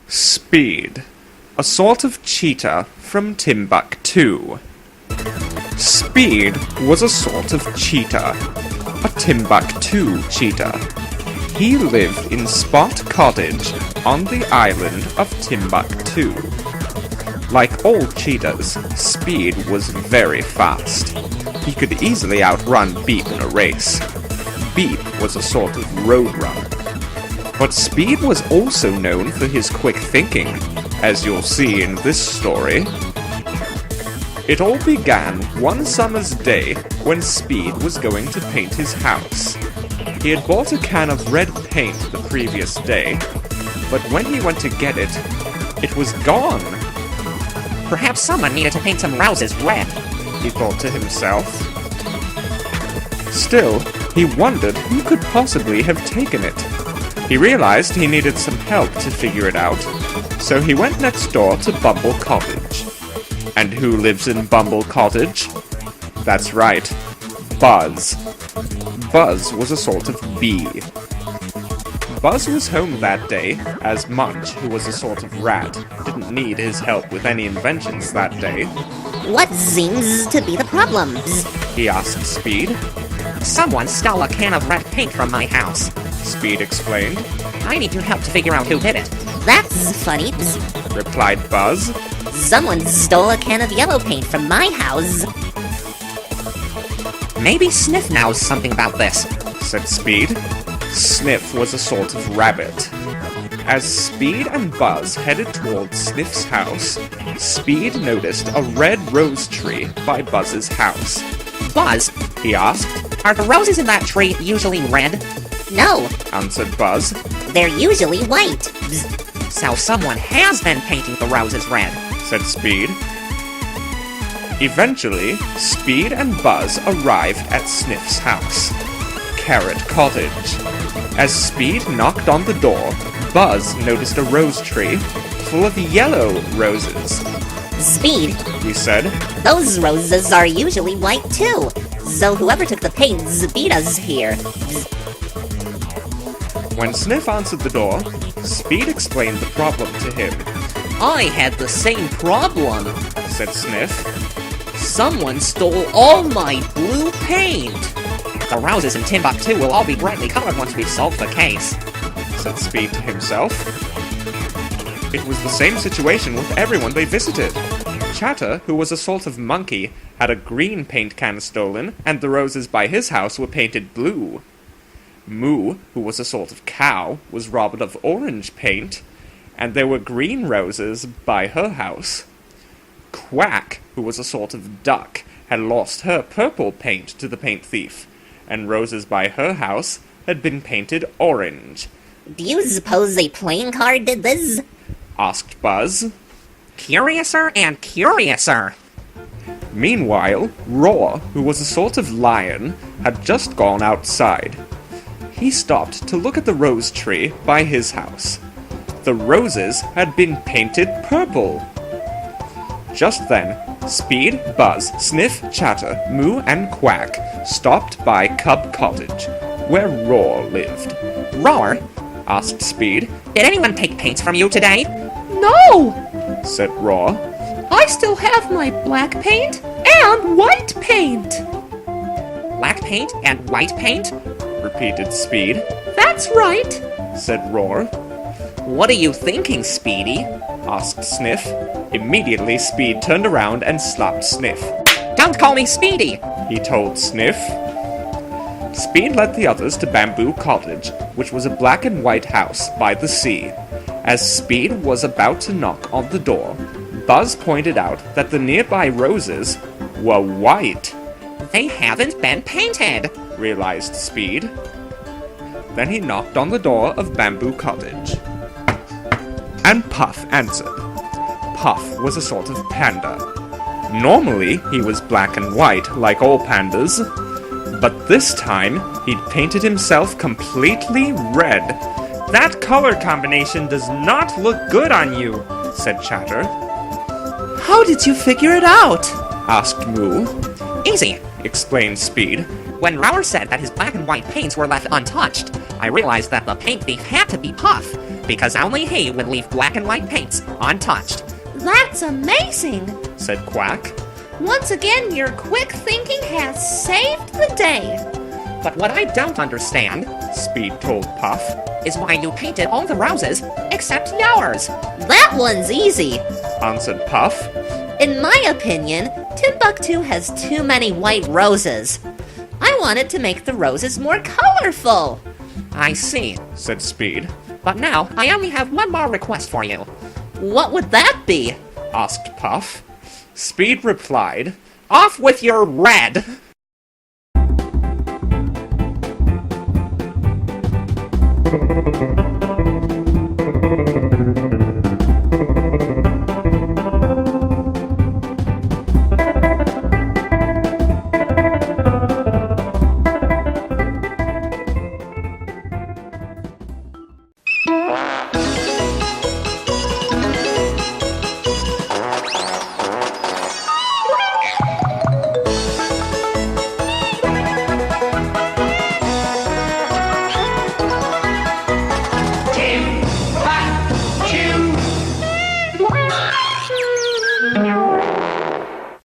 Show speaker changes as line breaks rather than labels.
Speed, a sort of cheetah from Timbuctoo. Speed was a sort of cheetah, a Timbuctoo cheetah. He lived in Spot Cottage on the island of Timbuctoo. Like all cheetahs, Speed was very fast. He could easily outrun Beep in a race. Beep was a sort of road runner. But Speed was also known for his quick thinking, as you'll see in this story. It all began one summer's day when Speed was going to paint his house. He had bought a can of red paint the previous day, but when he went to get it, it was gone.
Perhaps someone needed to paint some roses red,
he thought to himself. Still, he wondered who could possibly have taken it. He realized he needed some help to figure it out, so he went next door to Bumble Cottage. And who lives in Bumble Cottage? That's right, Buzz. Buzz was a sort of bee. Buzz was home that day, as Munch, who was a sort of rat, didn't need his help with any inventions that day.
What seems to be the problem?
He asked Speed.
Someone stole a can of red paint from my house,
Speed explained.
I need your help to figure out who did it.
That's funny,
replied Buzz.
Someone stole a can of yellow paint from my house.
Maybe Sniff knows something about this,
said Speed. Sniff was a sort of rabbit. As Speed and Buzz headed towards Sniff's house, Speed noticed a red rose tree by Buzz's house.
Buzz,
he asked,
are the roses in that tree usually red?
No,
answered Buzz.
They're usually white.
So someone has been painting the roses red,
said Speed. Eventually, Speed and Buzz arrived at Sniff's house, Carrot Cottage. As Speed knocked on the door, Buzz noticed a rose tree full of yellow roses.
Speed,
he said,
those roses are usually white too, so whoever took the paint beat us here.
When Sniff answered the door, Speed explained the problem to him.
I had the same problem,
said Sniff.
Someone stole all my blue paint. The roses in Timbuctoo will all be brightly colored once we've solved the case,
said Speed to himself. It was the same situation with everyone they visited. Cheetah, who was a sort of monkey, had a green paint can stolen, and the roses by his house were painted blue. Moo, who was a sort of cow, was robbed of orange paint, and there were green roses by her house. Quack, who was a sort of duck, had lost her purple paint to the paint thief, and roses by her house had been painted orange.
Do you suppose a playing card did this?
Asked Buzz.
Curiouser and curiouser.
Meanwhile, Roar, who was a sort of lion, had just gone outside. He stopped to look at the rose tree by his house. The roses had been painted purple. Just then, Speed, Buzz, Sniff, Cheetah, Moo, and Quack stopped by Cub Cottage, where Roar lived.
Roar,
asked Speed,
did anyone take paints from you today?
No,
said Roar.
I still have my black paint and white paint.
Black paint and white paint?
Repeated Speed.
That's right,
said Roar.
What are you thinking, Speedy?
Asked Sniff. Immediately, Speed turned around and slapped Sniff.
Don't call me Speedy,
he told Sniff. Speed led the others to Bamboo Cottage, which was a black and white house by the sea. As Speed was about to knock on the door, Buzz pointed out that the nearby roses were white.
They haven't been painted,
realized Speed. Then he knocked on the door of Bamboo Cottage. And Puff answered. Puff was a sort of panda. Normally, he was black and white, like all pandas. But this time, he'd painted himself completely red. "That color combination does not look good on you," said Chatter.
How did you figure it out?
Asked Moo.
Easy.
Explained Speed.
When Rower said that his black and white paints were left untouched, I realized that the paint thief had to be Puff, because only he would leave black and white paints untouched.
That's amazing!
Said Quack.
Once again, your quick thinking has saved the day.
But what I don't understand
Speed told Puff.
is why you painted all the roses except yours.
That one's easy.
Answered Puff.
In my opinion, Timbuctoo has too many white roses. I wanted to make the roses more colorful.
I see.
Said Speed.
But now, I only have one more request for you.
What would that be?
Asked Puff. Speed replied.
Off with your red!